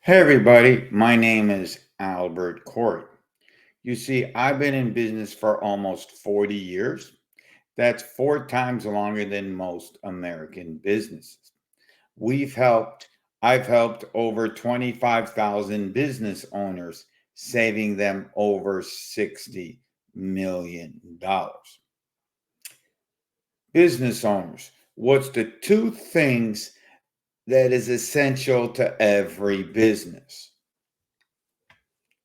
Hey everybody, my name is Albert Court. You see, I've been in business for almost 40 years. That's four times longer than most American businesses. We've helped, I've helped over 25,000 business owners, saving them over $60 million. Business owners, what's the two things that is essential to every business?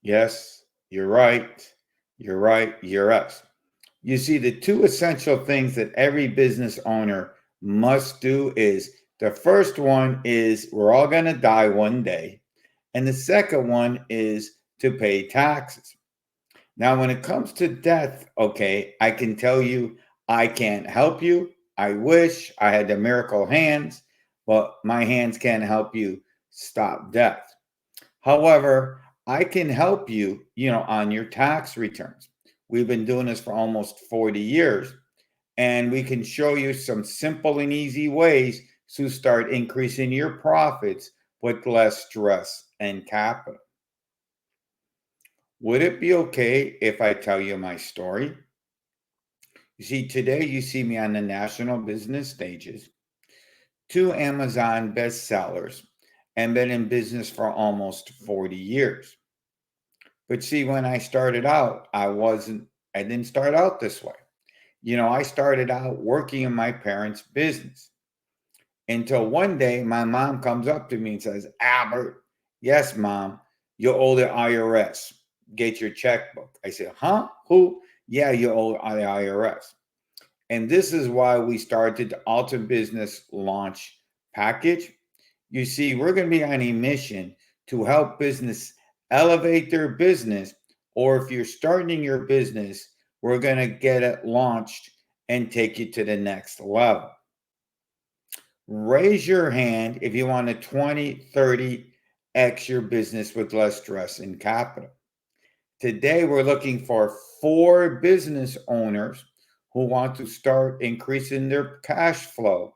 Yes, you're right. You're right. You're us. You see, the two essential things that every business owner must do is the first one is we're all going to die one day. And the second one is to pay taxes. Now, when it comes to death, okay, I can tell you I can't help you. I wish I had the miracle hands, but my hands can't help you stop death. However, I can help you, on your tax returns. We've been doing this for almost 40 years, and we can show you some simple and easy ways to start increasing your profits with less stress and capital. Would it be okay if I tell you my story? You see, today you see me on the national business stages, two Amazon bestsellers, and been in business for almost 40 years. But see, when I started out, I didn't start out this way. I started out working in my parents' business until one day my mom comes up to me and says, Albert, yes, mom, you owe the IRS. Get your checkbook. I said, huh? Who? Yeah, you owe the IRS. And this is why we started the Alta Business Launch Package. You see, we're going to be on a mission to help business elevate their business, or if you're starting your business, we're going to get it launched and take you to the next level. Raise your hand if you want to 20, 30x your business with less stress and capital. Today, we're looking for 4 business owners who want to start increasing their cash flow.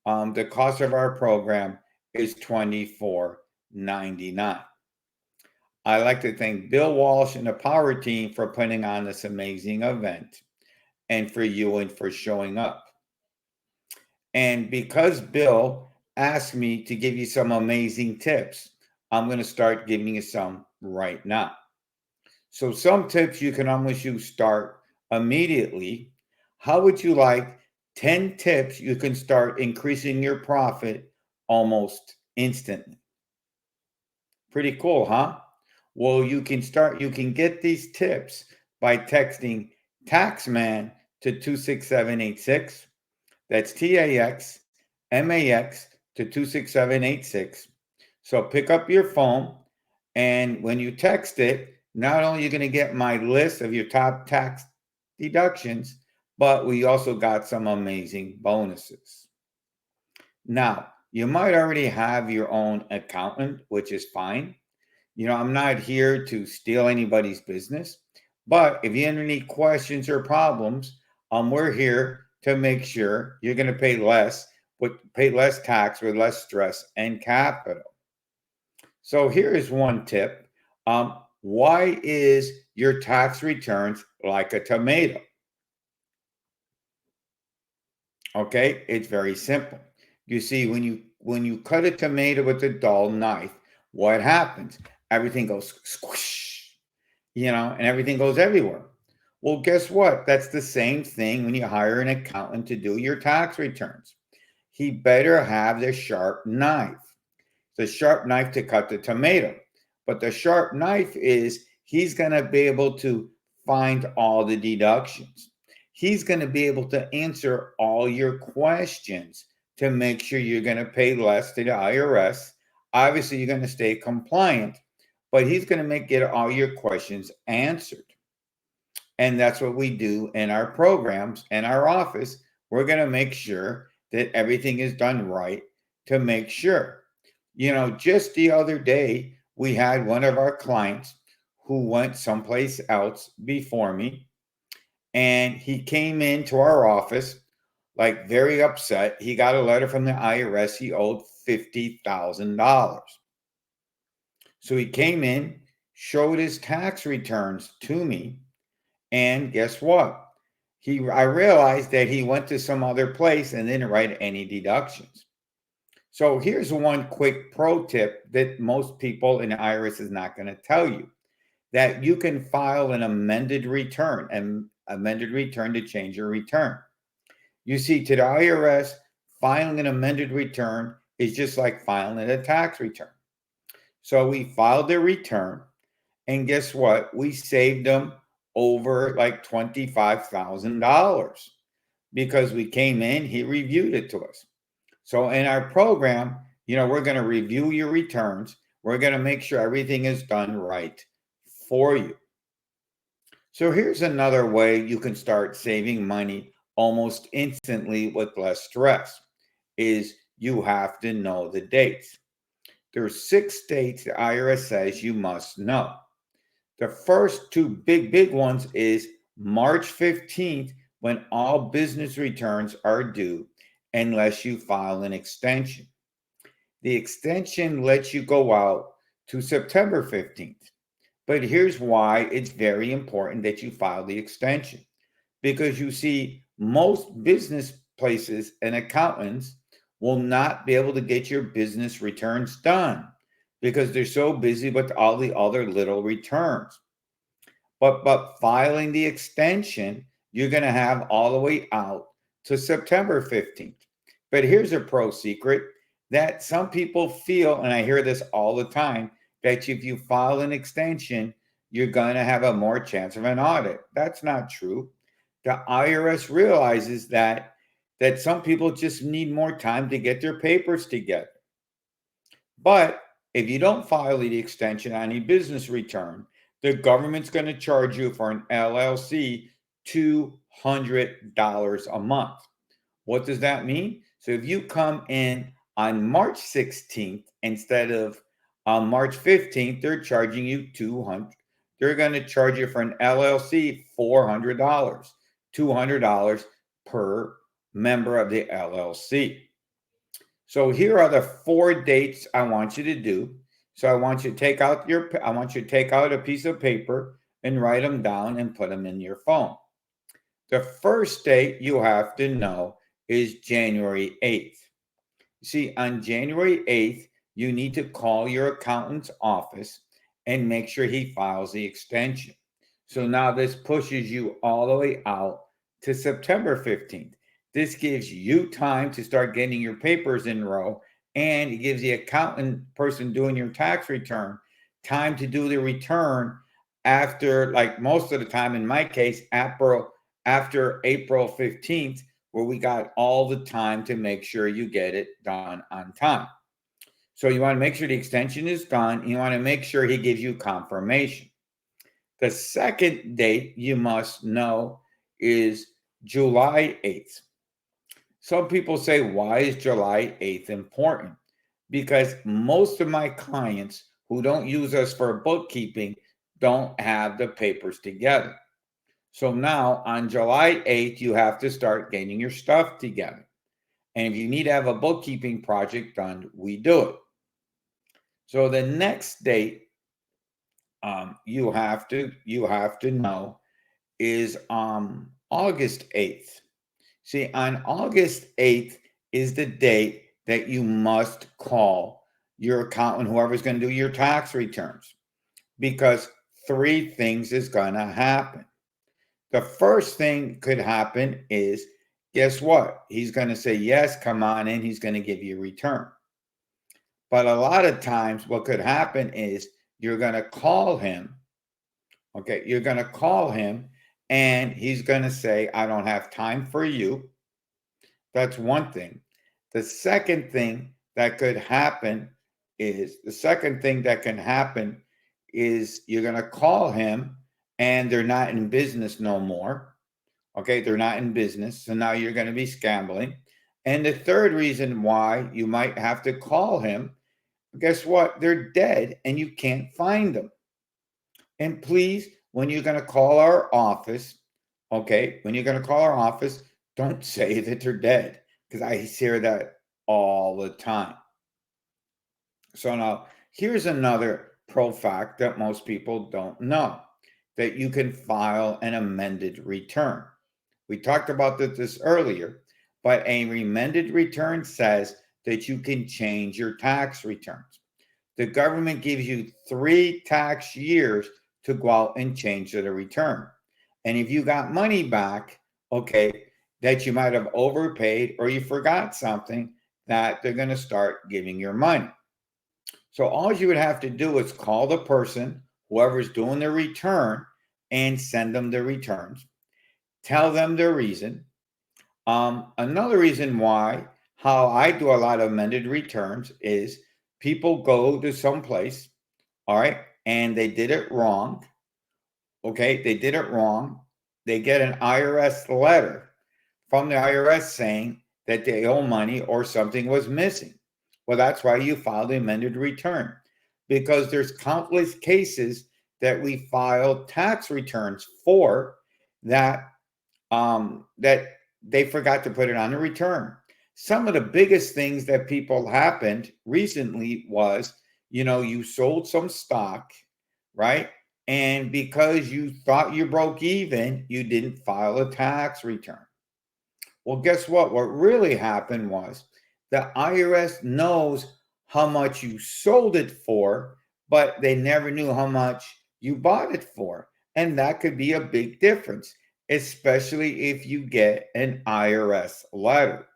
The cost of our program is $24.99. I'd like to thank Bill Walsh and the Power Team for putting on this amazing event and for you and for showing up. And because Bill asked me to give you some amazing tips, I'm going to start giving you some right now. So, some tips you can almost use start immediately. How would you like 10 tips you can start increasing your profit almost instantly? Pretty cool, huh? Well, you can get these tips by texting Taxman to 26786. That's TAXMAX to 26786. So pick up your phone, and when you text it, not only are you going to get my list of your top tax deductions, but we also got some amazing bonuses. Now, you might already have your own accountant, which is fine. I'm not here to steal anybody's business, but if you have any questions or problems, we're here to make sure you're going to pay less tax with less stress and capital. So here is one tip. Why is your tax returns like a tomato? Okay, it's very simple. You see, when you cut a tomato with a dull knife, what happens? Everything goes squish, and everything goes everywhere. Well, guess what? That's the same thing when you hire an accountant to do your tax returns. He better have the sharp knife, the sharp knife to cut the tomato. But the sharp knife is he's going to be able to find all the deductions. He's going to be able to answer all your questions to make sure you're going to pay less to the IRS. Obviously, you're going to stay compliant, but he's going to get all your questions answered. And that's what we do in our programs in our office. We're going to make sure that everything is done right to make sure. Just the other day, we had one of our clients who went someplace else before me, and he came into our office like very upset. He got a letter from the IRS. He owed $50,000. So he came in, showed his tax returns to me, and guess what? I realized that he went to some other place and didn't write any deductions. So here's one quick pro tip that most people in the IRS is not going to tell you, that you can file an amended return, to change your return. You see, to the IRS, filing an amended return is just like filing a tax return. So we filed the return, and guess what? We saved them over like $25,000 because we came in, he reviewed it to us. So in our program, we're going to review your returns. We're going to make sure everything is done right for you. So here's another way you can start saving money almost instantly with less stress is you have to know the dates. There are 6 dates the IRS says you must know. The first 2 big ones is March 15th, when all business returns are due, unless you file an extension. The extension lets you go out to September 15th. But here's why it's very important that you file the extension. Because you see, most business places and accountants will not be able to get your business returns done because they're so busy with all the other little returns. But filing the extension, you're going to have all the way out to September 15th. But here's a pro secret that some people feel, and I hear this all the time, that if you file an extension, you're going to have a more chance of an audit. That's not true. The IRS realizes that some people just need more time to get their papers together. But if you don't file the extension on a business return, the government's going to charge you for an LLC $200 a month. What does that mean? So if you come in on March 16th instead of March 15th, they're charging you $200. They're going to charge you for an LLC $400, $200 per member of the LLC. So here are the 4 dates I want you to do. So I want you to take out a piece of paper and write them down and put them in your phone. The first date you have to know is January 8th. See, on January 8th, you need to call your accountant's office and make sure he files the extension. So now this pushes you all the way out to September 15th. This gives you time to start getting your papers in row, and it gives the accountant person doing your tax return time to do the return after, like most of the time in my case, after April 15th, where we got all the time to make sure you get it done on time. So you want to make sure the extension is done. You want to make sure he gives you confirmation. The second date you must know is July 8th. Some people say, why is July 8th important? Because most of my clients who don't use us for bookkeeping don't have the papers together. So now on July 8th, you have to start getting your stuff together. And if you need to have a bookkeeping project done, we do it. So the next date you have to know is August 8th. See, on August 8th is the date that you must call your accountant, whoever's going to do your tax returns, because 3 things is going to happen. The first thing could happen is, guess what? He's going to say, yes, come on in. He's going to give you a return. But a lot of times what could happen is you're going to call him. Okay, you're going to call him and he's going to say, I don't have time for you. That's one thing. The second thing that can happen is you're going to call him and they're not in business no more. Okay, they're not in business. So now you're going to be scambling. And the third reason why you might have to call him, guess what? They're dead and you can't find them. And please, when you're going to call our office, don't say that they're dead, because I hear that all the time. So now here's another pro fact that most people don't know, that you can file an amended return. We talked about this earlier, but a amended return says that you can change your tax returns. The government gives you 3 tax years to go out and change the return. And if you got money back, okay, that you might have overpaid or you forgot something, that they're going to start giving your money. So all you would have to do is call the person, whoever's doing the return, and send them the returns. Tell them the reason. Another reason why, how I do a lot of amended returns is people go to some place, all right, and they did it wrong. Okay, they did it wrong. They get an IRS letter from the IRS saying that they owe money or something was missing. Well, that's why you file the amended return, because there's countless cases that we file tax returns for that that they forgot to put it on the return. Some of the biggest things that people happened recently was, you sold some stock, right? And because you thought you broke even, you didn't file a tax return. Well, guess what? What really happened was the IRS knows how much you sold it for, but they never knew how much you bought it for. And that could be a big difference, especially if you get an IRS letter,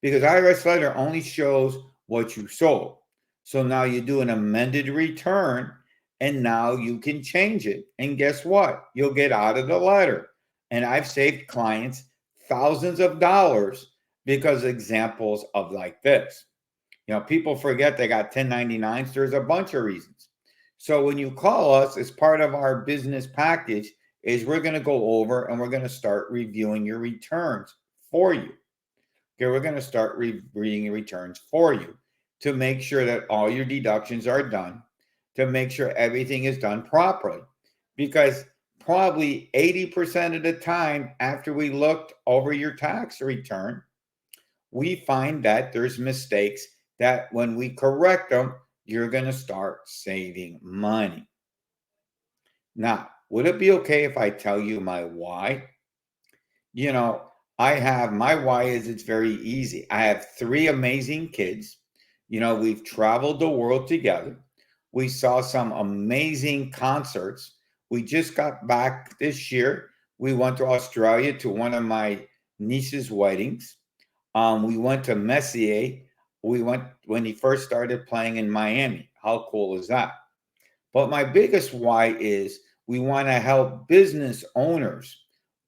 because IRS letter only shows what you sold. So now you do an amended return and now you can change it. And guess what? You'll get out of the letter. And I've saved clients thousands of dollars because examples of like this. People forget they got 1099s. There's a bunch of reasons. So when you call us as part of our business package, is we're going to go over and we're going to start reviewing your returns for you. Okay, we're going to start reading your returns for you to make sure that all your deductions are done, to make sure everything is done properly. Because probably 80% of the time after we looked over your tax return, we find that there's mistakes that when we correct them, you're going to start saving money. Now, would it be okay if I tell you my why? You know, I have my why is it's very easy. I have 3 amazing kids. We've traveled the world together. We saw some amazing concerts. We just got back this year. We went to Australia to one of my niece's weddings. We went to Messier. We went when he first started playing in Miami. How cool is that? But my biggest why is we want to help business owners,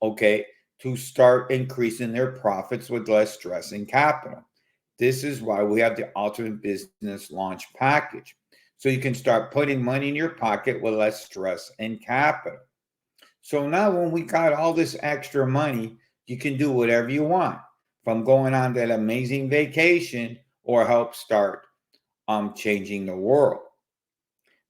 okay, to start increasing their profits with less stress and capital. This is why we have the Ultimate Business Launch Package. So you can start putting money in your pocket with less stress and capital. So now when we got all this extra money, you can do whatever you want, from going on that amazing vacation or help start changing the world.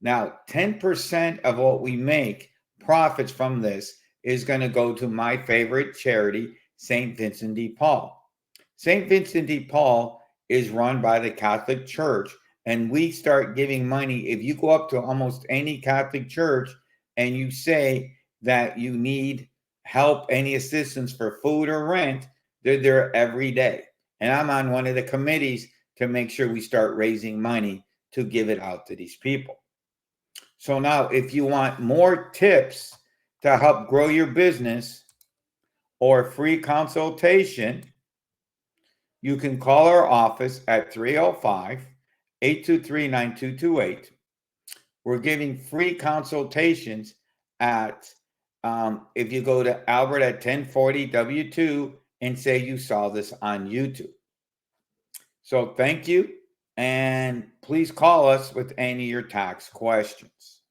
Now, 10% of what we make profits from this is going to go to my favorite charity, St. Vincent de Paul. St. Vincent de Paul is run by the Catholic Church, and we start giving money. If you go up to almost any Catholic church and you say that you need help, any assistance for food or rent, they're there every day. And I'm on one of the committees to make sure we start raising money to give it out to these people. So now, if you want more tips to help grow your business or free consultation, you can call our office at 305-823-9228. We're giving free consultations at, if you go to Albert at 1040 W2 and say you saw this on YouTube. So thank you, and please call us with any of your tax questions.